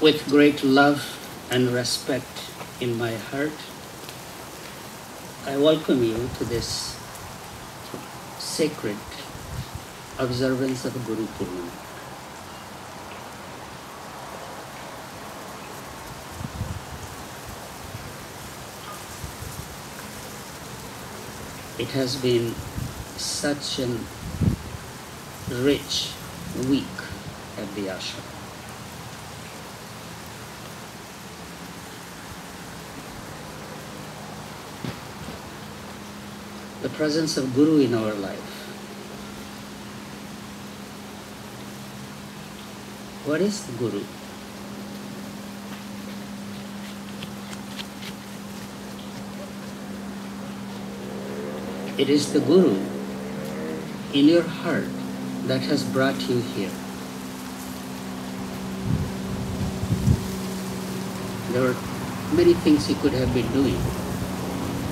With great love and respect in my heart, I welcome you to this sacred observance of Guru Purnima. It has been such a rich week at the ashram. The presence of Guru in our life. What is the Guru? It is the Guru in your heart that has brought you here. There were many things you could have been doing,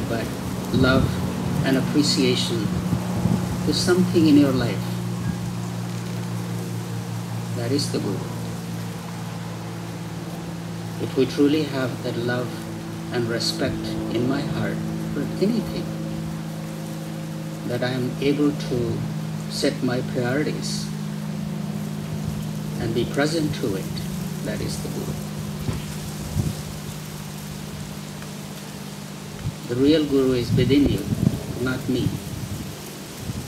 but love and appreciation to something in your life, that is the Guru. If we truly have that love and respect in my heart for anything, that I am able to set my priorities and be present to it, that is the Guru. The real Guru is within you, not me.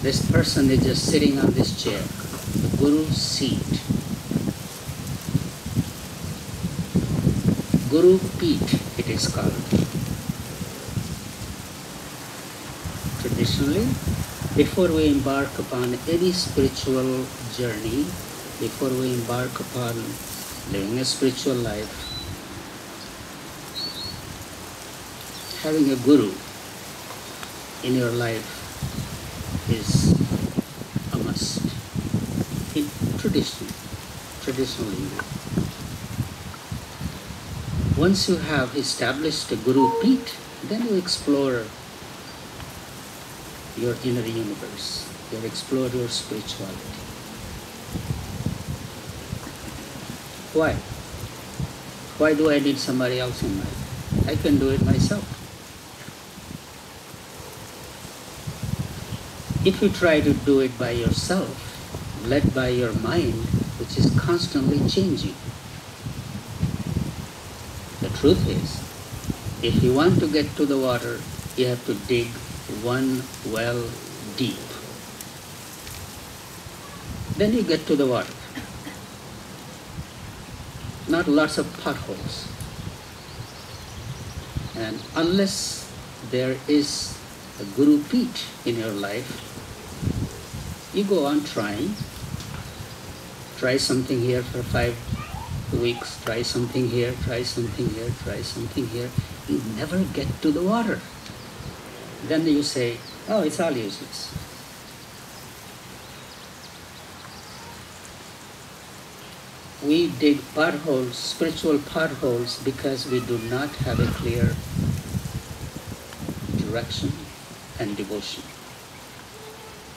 This person is just sitting on this chair, the Guru's seat. Guru Peeth, it is called. Traditionally, before we embark upon any spiritual journey, before we embark upon living a spiritual life, having a Guru in your life is a must. In traditionally. Once you have established a Guru Peeth, then you explore your inner universe. You explore your spirituality. Why? Why do I need somebody else in my life? I can do it myself. If you try to do it by yourself, led by your mind, which is constantly changing, the truth is, if you want to get to the water, you have to dig one well deep. Then you get to the water. Not lots of potholes. And unless there is a Guru Peeth in your life, you go on trying. Try something here for 5 weeks, try something here, try something here, try something here. You never get to the water. Then you say, oh, it's all useless. We dig potholes, spiritual potholes, because we do not have a clear direction and devotion.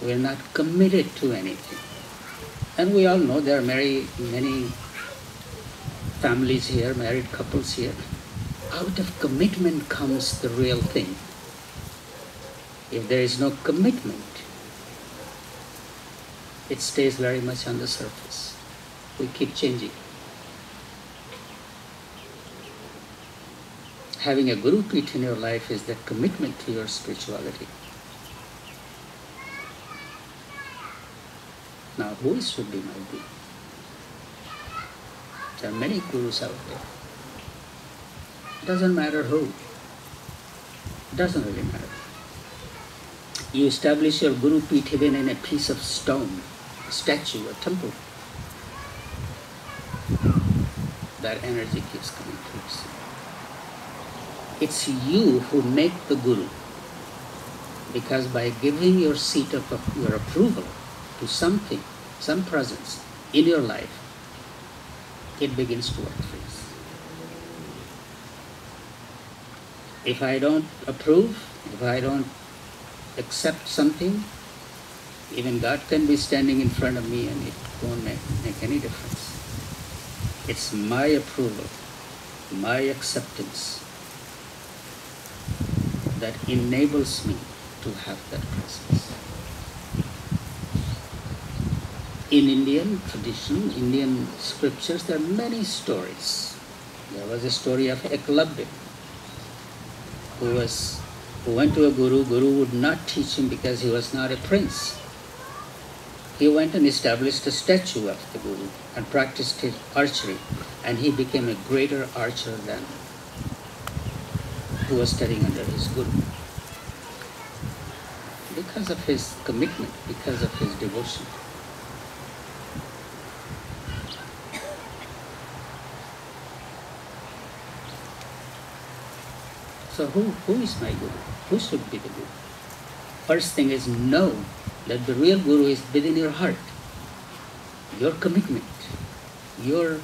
We are not committed to anything. And we all know there are many families here, married couples here. Out of commitment comes the real thing. If there is no commitment, it stays very much on the surface. We keep changing. Having a Guru Peeth in your life is that commitment to your spirituality. Now, who should be my Guru? There are many Gurus out there. It doesn't matter who. It doesn't really matter. You establish your Guru Peeth even in a piece of stone, a statue, a temple. That energy keeps coming close. It's you who make the Guru. Because by giving your seat of your approval to something, some presence in your life, it begins to work for you. If I don't approve, if I don't accept something, even God can be standing in front of me and it won't make any difference. It's my approval, my acceptance that enables me to have that presence. In Indian tradition, Indian scriptures, there are many stories. There was a story of Eklavya, who went to a guru. Guru would not teach him because he was not a prince. He went and established a statue of the guru and practiced his archery, and he became a greater archer than who was studying under his guru. Because of his commitment, because of his devotion. So who is my guru? Who should be the guru? First thing is know that the real guru is within your heart. Your commitment, your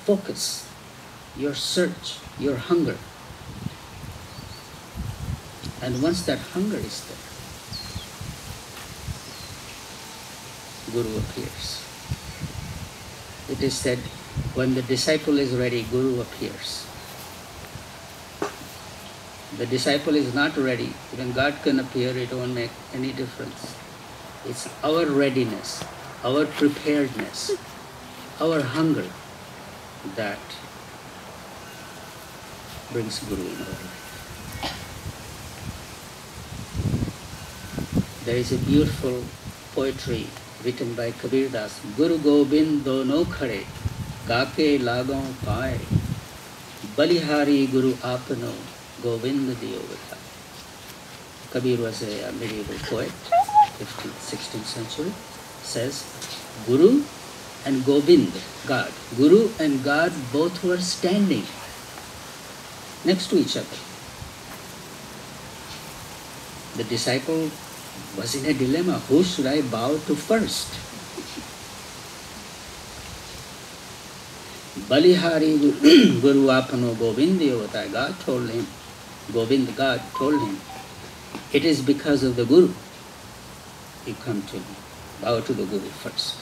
focus, your search, your hunger. And once that hunger is there, Guru appears. It is said, when the disciple is ready, Guru appears. The disciple is not ready, even God can appear, it won't make any difference. It's our readiness, our preparedness, our hunger that brings Guru in our life. There is a beautiful poetry written by Kabir Das. Guru Gobind dono khare, kake lagon pae, balihari Guru apno, Govind diyo vata. Kabir was a medieval poet, 15th, 16th century, says, Guru and Govind, God. Guru and God both were standing next to each other. The disciple was in a dilemma. Who should I bow to first? Balihari Guru apano Govindiyo vata. God told him, Govind, God told him, it is because of the Guru you come to me. Bow to the Guru first.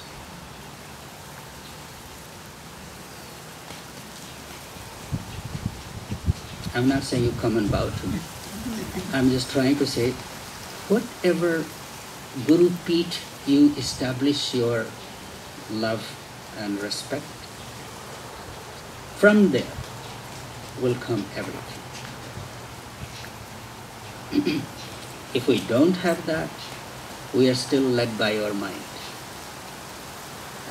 I'm not saying you come and bow to me. I'm just trying to say, whatever Guru Peeth you establish your love and respect, from there will come everything. If we don't have that, we are still led by our mind.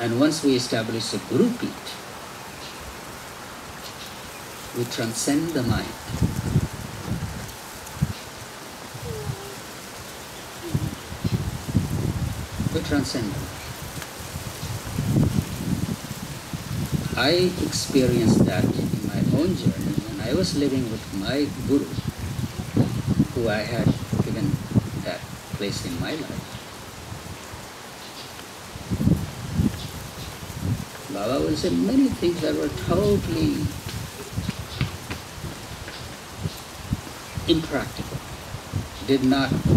And once we establish a Guru Peeth, we transcend the mind. We transcend the mind. I experienced that in my own journey when I was living with my Guru, who I had given that place in my life. Baba will say many things that were totally impractical.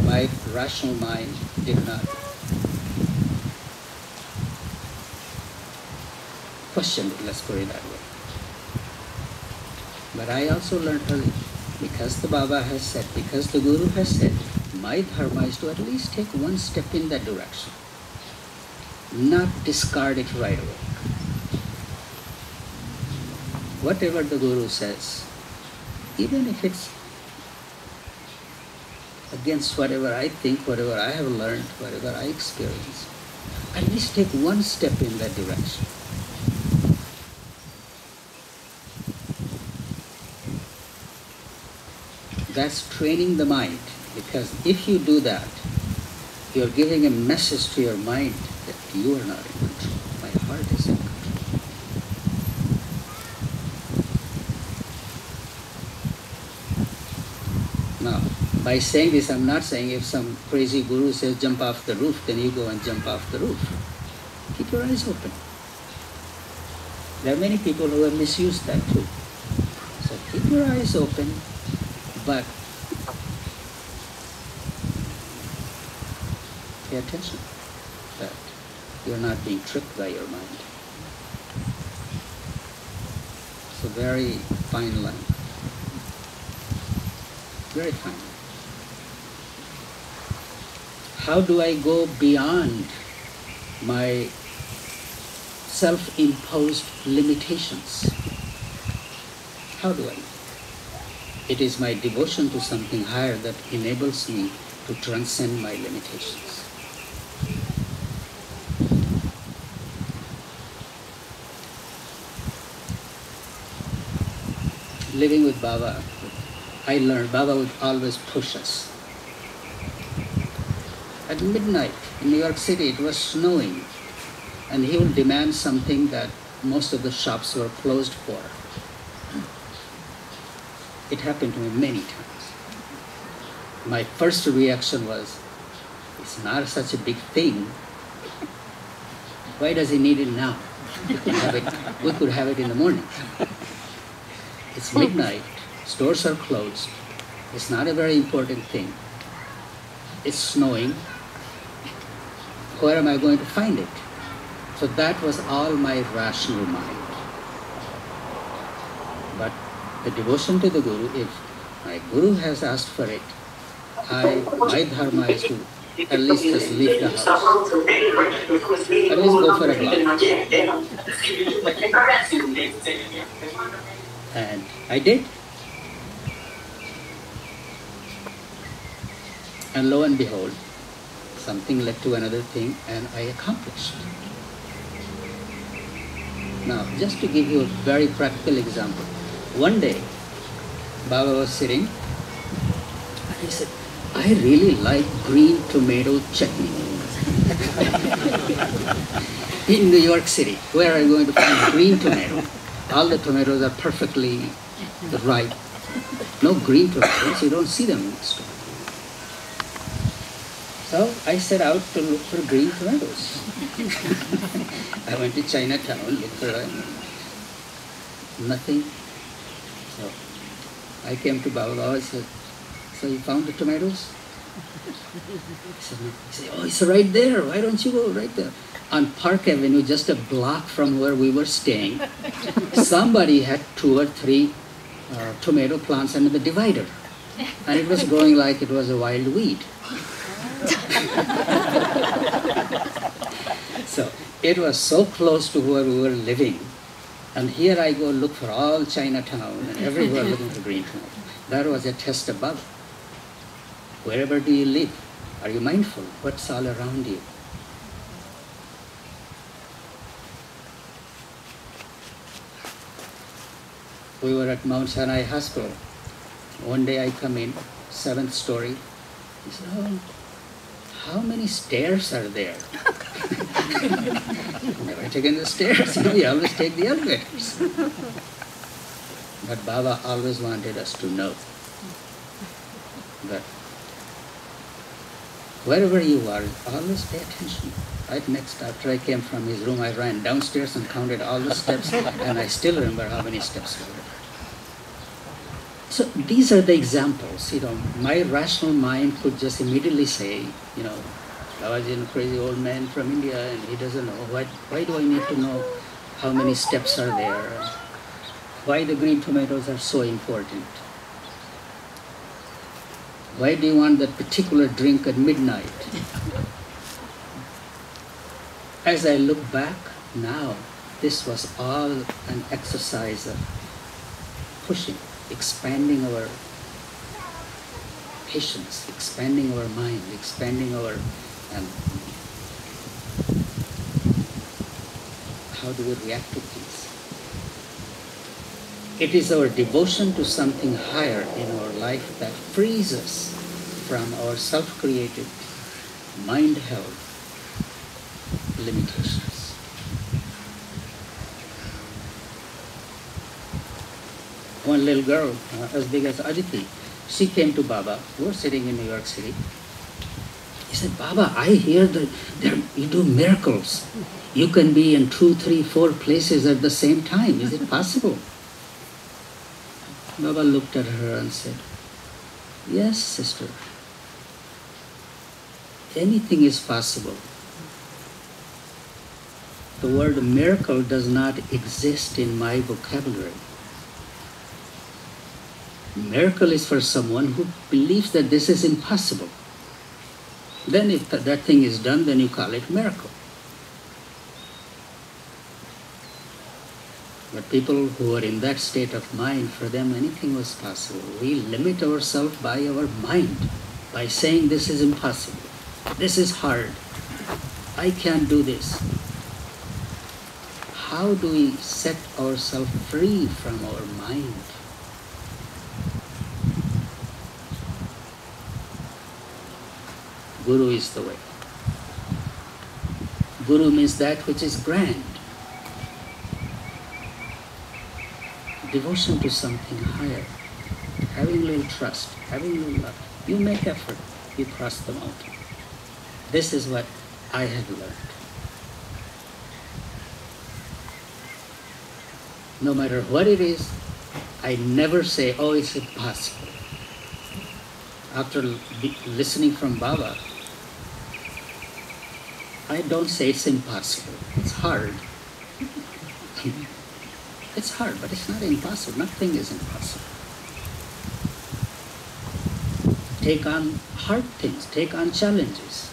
My rational mind did not question it, let's put it that way. But I also learned early, because the Baba has said, because the Guru has said, my dharma is to at least take one step in that direction. Not discard it right away. Whatever the Guru says, even if it's against whatever I think, whatever I have learned, whatever I experience, at least take one step in that direction. That's training the mind, because if you do that, you're giving a message to your mind that you are not in control. My heart is in control. Now, by saying this, I'm not saying if some crazy guru says jump off the roof, then you go and jump off the roof. Keep your eyes open. There are many people who have misused that too. So keep your eyes open, but pay attention that you're not being tricked by your mind. a very fine line. Very fine. How do I go beyond my self-imposed limitations? How do I? It is my devotion to something higher that enables me to transcend my limitations. Living with Baba, I learned Baba would always push us. At midnight in New York City, it was snowing, and he would demand something that most of the shops were closed for. It happened to me many times. My first reaction was, it's not such a big thing. Why does he need it now? We could have it in the morning. It's midnight, stores are closed. It's not a very important thing. It's snowing. Where am I going to find it? So that was all my rational mind. But the devotion to the Guru, if my Guru has asked for it, my dharma is to at least just leave the house. At least go for a block. And I did. And lo and behold, something led to another thing, and I accomplished. Now, just to give you a very practical example, one day, Baba was sitting, and he said, I really like green tomato chutney. In New York City, where are you going to find green tomato? All the tomatoes are perfectly ripe. No green tomatoes, you don't see them in the store. So I set out to look for green tomatoes. I went to Chinatown, looked for nothing. So I came to Baba. Baba said, so you found the tomatoes? I said, no. He said, oh, it's right there. Why don't you go right there? On Park Avenue, just a block from where we were staying, somebody had 2 or 3 tomato plants under the divider. And it was growing like it was a wild weed. So it was so close to where we were living. And here I go look for all Chinatown and everywhere looking for green tomato. That was a test of Baba. Wherever do you live? Are you mindful? What's all around you? We were at Mount Sinai Hospital. One day I come in, 7th story. He said, oh, how many stairs are there? Never taken the stairs, we always take the elevators. But Baba always wanted us to know that wherever you are, always pay attention. Right next, after I came from his room, I ran downstairs and counted all the steps, and I still remember how many steps were there. So these are the examples, my rational mind could just immediately say, Babaji, a crazy old man from India, and he doesn't know. Why do I need to know how many steps are there? Why the green tomatoes are so important? Why do you want that particular drink at midnight? As I look back now, this was all an exercise of pushing, expanding our patience, expanding our mind, expanding our how do we react to things. It is our devotion to something higher in our life that frees us from our self-created, mind-held limitations. One little girl, as big as Aditi, she came to Baba. We were sitting in New York City. He said, Baba, I hear that you do miracles. You can be in 2, 3, 4 places at the same time. Is it possible? Baba looked at her and said, yes, sister. Anything is possible. The word miracle does not exist in my vocabulary. Miracle is for someone who believes that this is impossible. Then if that thing is done, then you call it miracle. But people who are in that state of mind, for them anything was possible. We limit ourselves by our mind, by saying this is impossible, this is hard, I can't do this. How do we set ourselves free from our mind? Guru is the way. Guru means that which is grand. Devotion to something higher, having a little trust, having a little love. You make effort, you cross the mountain. This is what I have learned. No matter what it is, I never say, oh, it's impossible. After listening from Baba, I don't say it's impossible. It's hard. It's hard, but it's not impossible. Nothing is impossible. Take on hard things, take on challenges.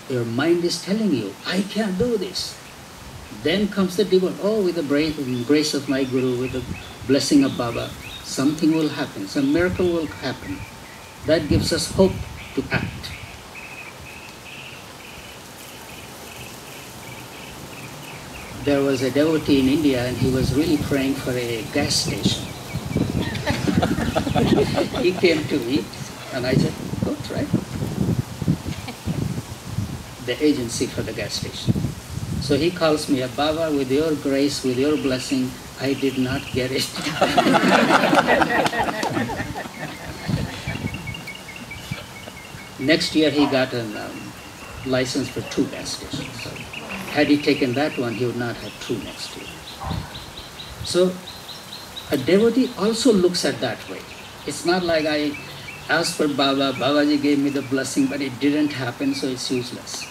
Your mind is telling you, I can't do this. Then comes the devotion. Oh, with the grace of my Guru, with the blessing of Baba, something will happen, some miracle will happen. That gives us hope to act. There was a devotee in India and he was really praying for a gas station. He came to me and I said, go try the agency for the gas station. So he calls me up, Baba, with your grace, with your blessing, I did not get it. Next year he got a license for 2 gas stations. So had he taken that one, he would not have 2 next year. So a devotee also looks at that way. It's not like I asked for Baba, Babaji gave me the blessing, but it didn't happen, so it's useless.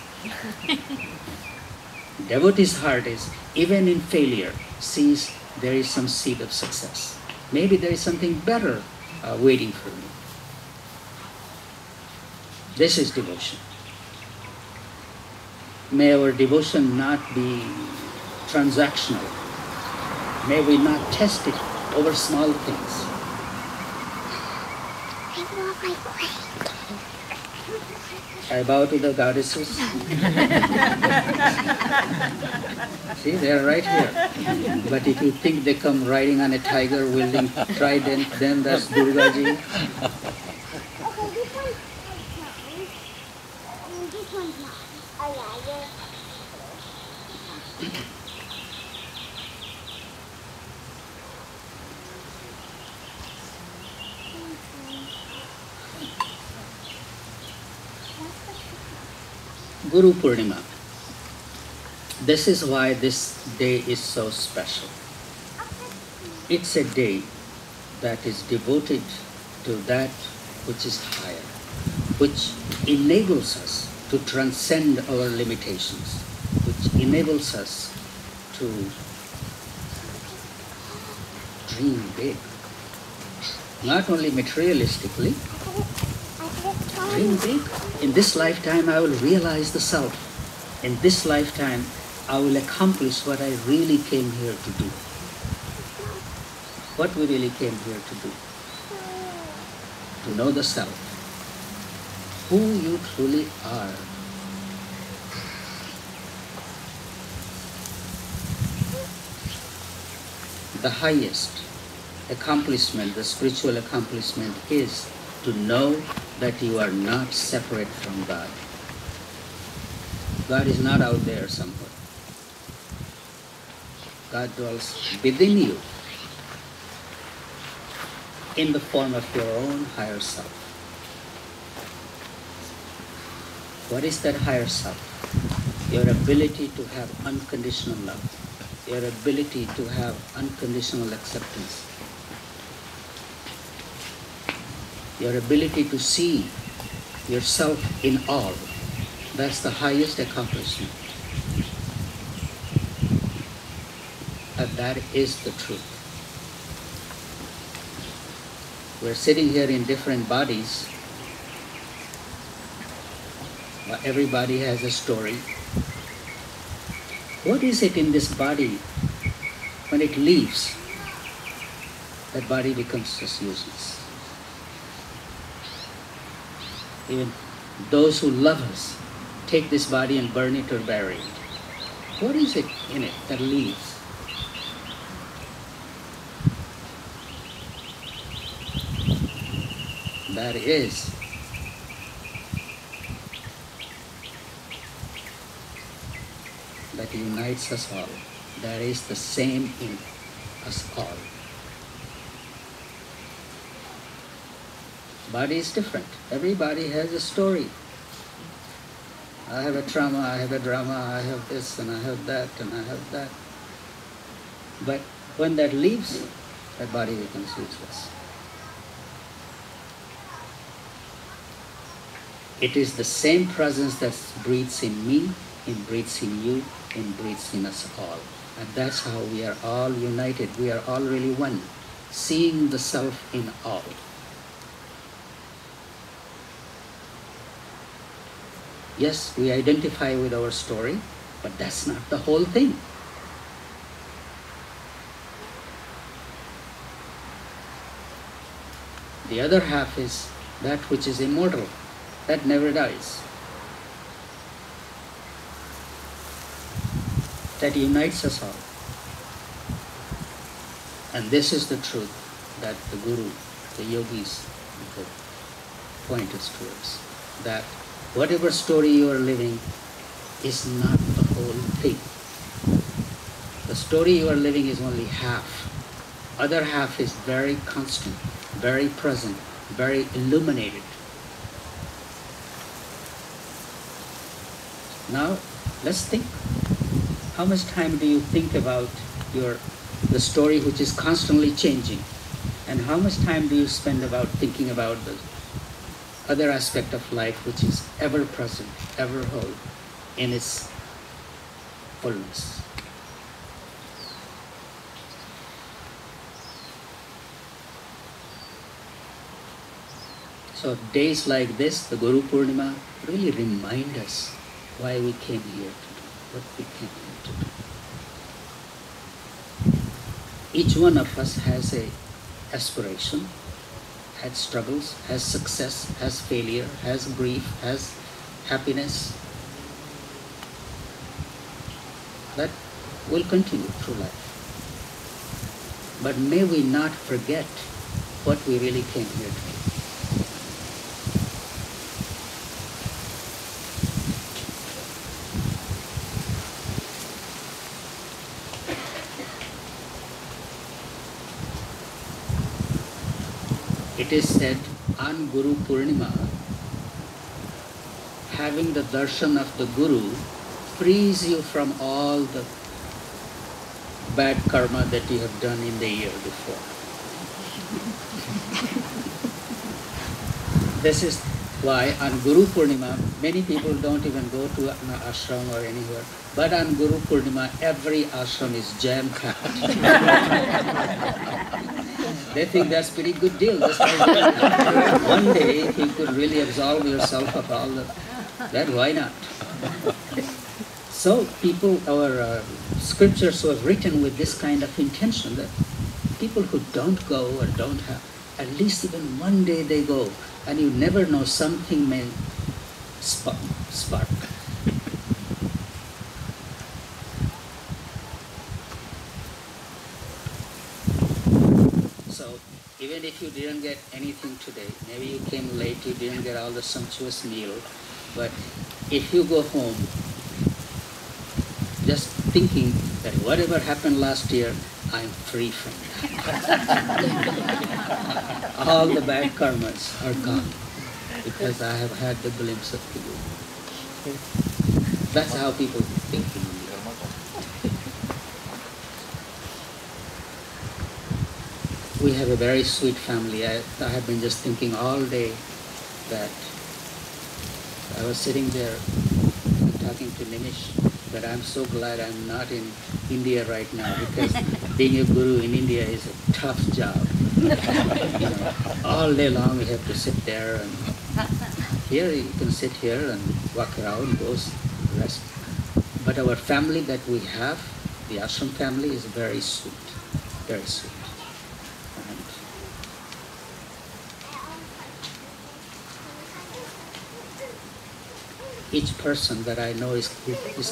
Devotee's heart is, even in failure, sees there is some seed of success. Maybe there is something better waiting for me. This is devotion. May our devotion not be transactional. May we not test it over small things. I bow to the goddesses. See, they are right here. But if you think they come riding on a tiger wielding trident, then that's Durgaji. Guru Purnima. This is why this day is so special. It's a day that is devoted to that which is higher, which enables us to transcend our limitations, which enables us to dream big. Not only materialistically, dream big. In this lifetime, I will realize the self. In this lifetime, I will accomplish what I really came here to do. What we really came here to do. To know the self. Who you truly are. The highest accomplishment, the spiritual accomplishment is to know that you are not separate from God. God is not out there somewhere. God dwells within you in the form of your own higher self. What is that higher self? Your ability to have unconditional love. Your ability to have unconditional acceptance. Your ability to see yourself in all. That's the highest accomplishment. And that is the truth. We're sitting here in different bodies. Everybody has a story. What is it in this body when it leaves? That body becomes just useless. Even those who love us take this body and burn it or bury it. What is it in it that leaves? That is that unites us all. That is the same in us all. Body is different. Everybody has a story. I have a trauma, I have a drama, I have this and I have that and I have that. But when that leaves, that body becomes useless. It is the same presence that breathes in me, and breathes in you, and breathes in us all. And that's how we are all united. We are all really one, seeing the self in all. Yes, we identify with our story, but that's not the whole thing. The other half is that which is immortal, that never dies. That unites us all. And this is the truth that the Guru, the yogis, point us towards. That whatever story you are living is not the whole thing. The story you are living is only half. Other half is very constant, very present, very illuminated. Now, let's think. How much time do you think about the story which is constantly changing? And how much time do you spend about thinking about the other aspect of life which is ever present, ever whole, in its fullness? So days like this, the Guru Purnima, really remind us why we came here to do, what we came here to do. Each one of us has a aspiration, has struggles, has success, has failure, has grief, has happiness. That will continue through life. But may we not forget what we really came here to do. It is said on Guru Purnima, having the darshan of the Guru frees you from all the bad karma that you have done in the year before. This is why on Guru Purnima, many people don't even go to an ashram or anywhere, but on Guru Purnima, every ashram is jam-packed. They think that's a pretty good deal. That's one day, if you could really absolve yourself of all that, why not? So people, our scriptures were written with this kind of intention that people who don't go or don't have, at least even one day they go, and you never know, something may spark. So even if you didn't get anything today, maybe you came late, you didn't get all the sumptuous meal, but if you go home just thinking that whatever happened last year, I'm free from that. All the bad karmas are gone because I have had the glimpse of the Guru. That's how people think in India. We have a very sweet family. I have been just thinking all day that I was sitting there talking to Nimish, But I'm so glad I'm not in India right now, because being a guru in India is a tough job. All day long we have to sit there, and here you can sit here and walk around, go rest. But our family that we have, the ashram family, is very sweet, very sweet. And each person that I know is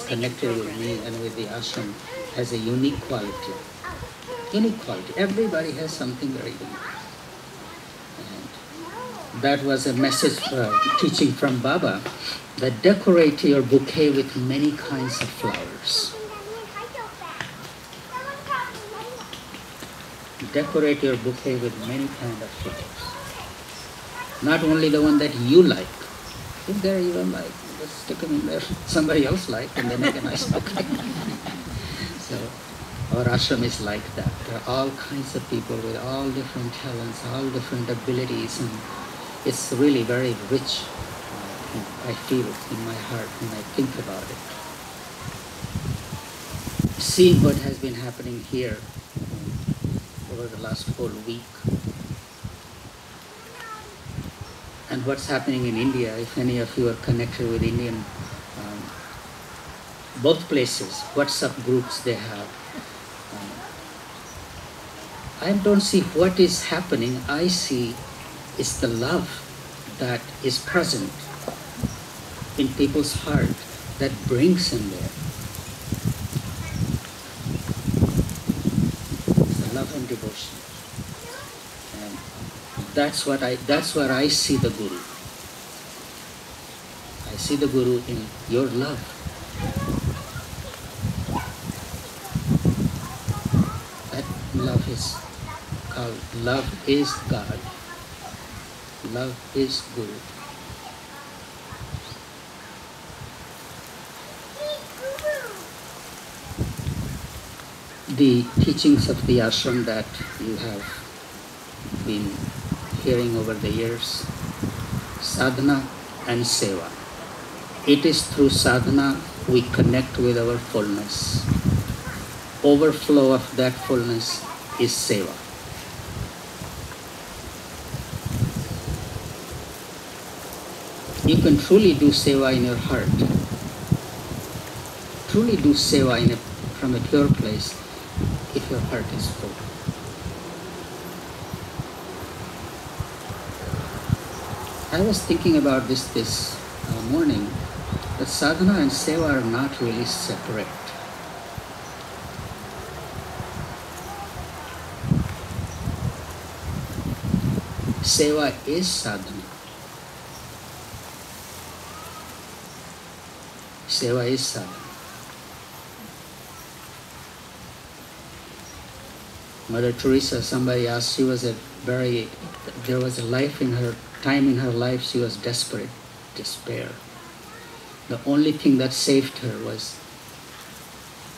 connected with me and with the ashram has a unique quality. Unique quality. Everybody has something very unique. And that was a message, teaching from Baba, that decorate your bouquet with many kinds of flowers. Decorate your bouquet with many kinds of flowers. Not only the one that you like. If they're even like, just stick them in there. Somebody else like, and they make a nice bouquet. So our ashram is like that. There are all kinds of people with all different talents, all different abilities, and it's really very rich. I feel in my heart when I think about it. Seeing what has been happening here over the last whole week, and what's happening in India, if any of you are connected with Indian, both places, WhatsApp groups they have. I don't see what is happening. I see it's the love that is present in people's heart that brings them there. It's the love and devotion. And that's where I see the Guru. I see the Guru in your love. That love is called, love is God. Love is Guru. The teachings of the ashram that you have been hearing over the years, sadhana and seva. It is through sadhana we connect with our fullness. Overflow of that fullness is seva. You can truly do seva in your heart. Truly do seva from a pure place if your heart is full. I was thinking about this morning, that sadhana and seva are not really separate. Seva is sadhana. Seva is sadhana. Mother Teresa, somebody asked, there was a time in her life she was desperate, despair. The only thing that saved her was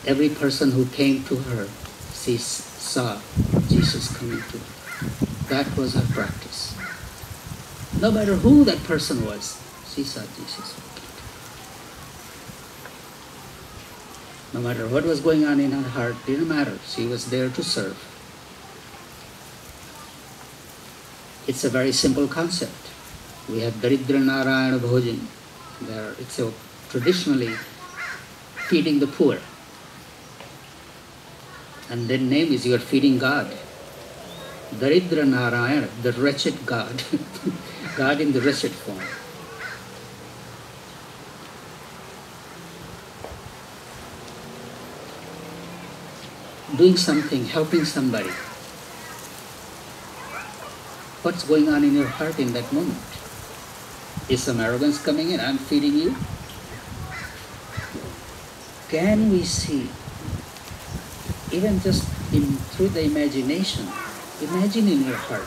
every person who came to her, she saw Jesus coming to her. That was her practice. No matter who that person was, she saw Jesus. No matter what was going on in her heart, didn't matter. She was there to serve. It's a very simple concept. We have Daridra Narayana Bhojan. It's traditionally feeding the poor. And the name is you are feeding God. Daridra Narayana, the wretched God. God in the wretched form. Doing something, helping somebody. What's going on in your heart in that moment? Is some arrogance coming in? I'm feeding you? Can we see, even just through the imagination, imagine in your heart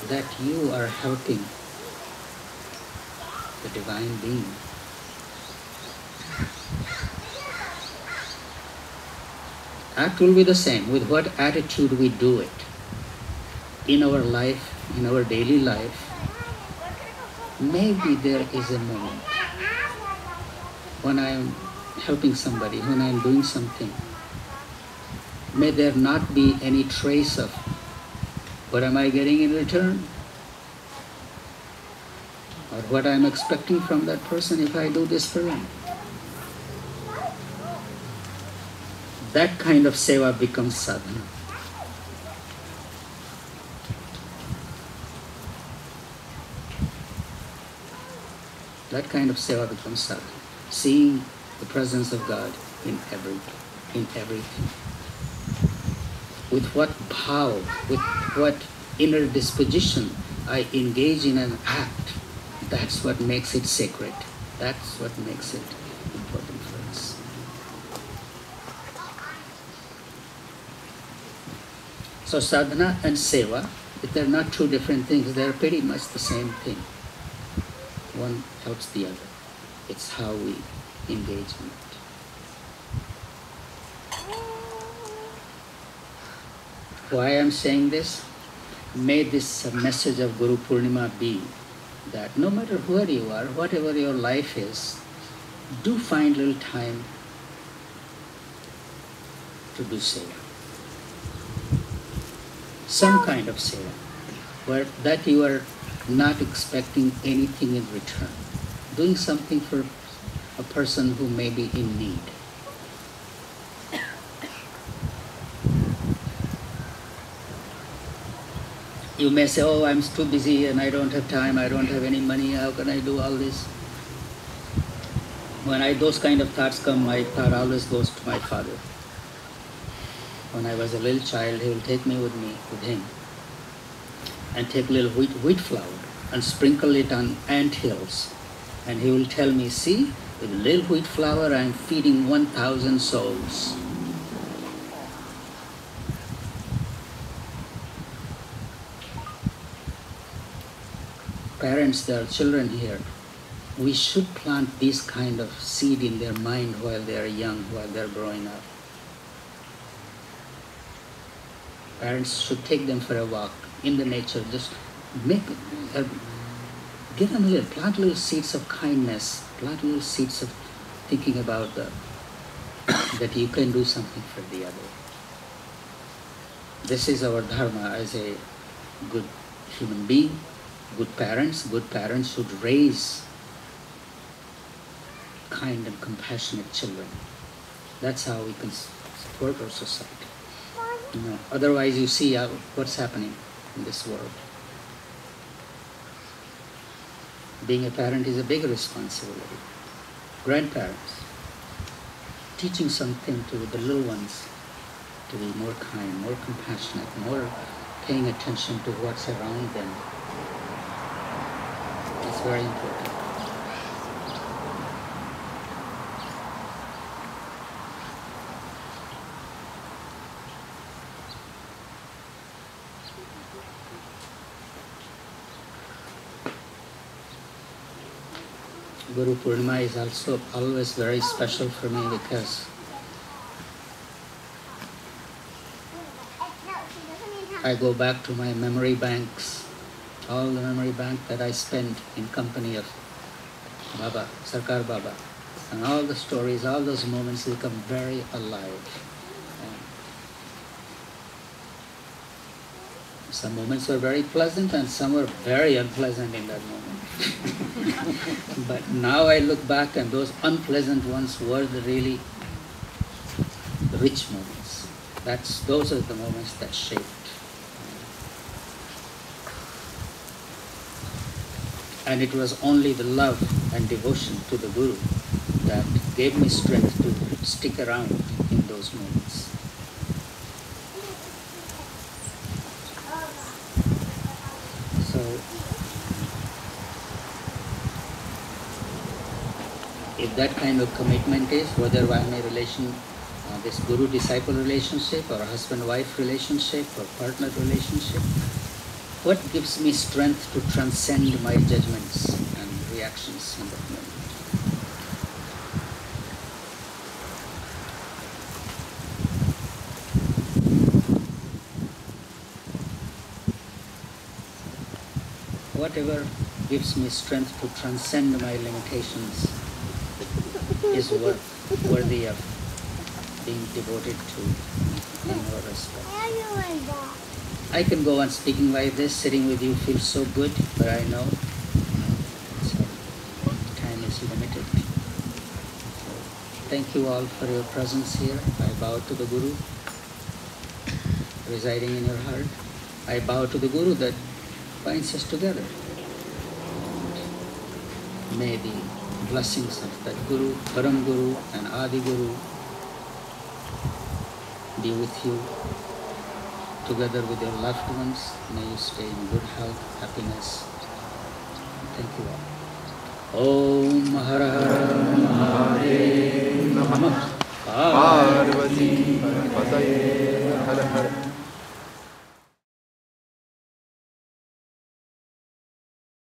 that you are helping the divine being. Act will be the same. With what attitude we do it. In our life, in our daily life, maybe there is a moment when I am helping somebody, when I'm doing something, may there not be any trace of what am I getting in return, or what I'm expecting from that person if I do this for him. That kind of seva becomes sadhana. That kind of seva becomes sadhana. Seeing the presence of God in everything. With what bhav, with what inner disposition I engage in an act, that's what makes it sacred. That's what makes it important for us. So sadhana and seva, if they're not two different things, they're pretty much the same thing. One helps the other. It's how we engage in it. Why I'm saying this? May this message of Guru Purnima be that no matter where you are, whatever your life is, do find little time to do seva. Some kind of seva, where that you are not expecting anything in return. Doing something for a person who may be in need. You may say, oh, I'm too busy and I don't have time, I don't have any money, how can I do all this? When those kind of thoughts come, my thought always goes to my father. When I was a little child, he will take me with him, and take a little wheat flour and sprinkle it on ant hills. And he will tell me, see, with a little wheat flour, I'm feeding 1,000 souls. Parents, there are children here. We should plant this kind of seed in their mind while they are young, while they are growing up. Parents should take them for a walk in the nature. Just give them plant little seeds of kindness, plant little seeds of thinking about that you can do something for the other. This is our dharma as a good human being. Good parents should raise kind and compassionate children. That's how we can support our society. Otherwise you see what's happening in this world. Being a parent is a big responsibility. Grandparents, teaching something to the little ones to be more kind, more compassionate, more paying attention to what's around them. It's very important. Guru Purnima is also always very special for me because I go back to my memory banks, all the memory bank that I spent in company of Baba, Sarkar Baba, and all the stories, all those moments become very alive. Some moments were very pleasant and some were very unpleasant in that moment. But now I look back and those unpleasant ones were the really rich moments. Those are the moments that shaped. And it was only the love and devotion to the Guru that gave me strength to stick around in those moments. So, if that kind of commitment is, whether I'm a relation, this Guru-disciple relationship or husband-wife relationship or partner relationship, what gives me strength to transcend my judgments and reactions in that moment? Whatever gives me strength to transcend my limitations is worth worthy of being devoted to in your respect. I can go on speaking like this. Sitting with you feels so good, but I know so time is limited. So thank you all for your presence here. I bow to the Guru residing in your heart. I bow to the Guru that binds us together. May the blessings of that Guru, Param Guru and Adi Guru be with you, together with your loved ones. May you stay in good health, happiness. Thank you all. Om Hara Hara Mahadev Namah Parvati Pataya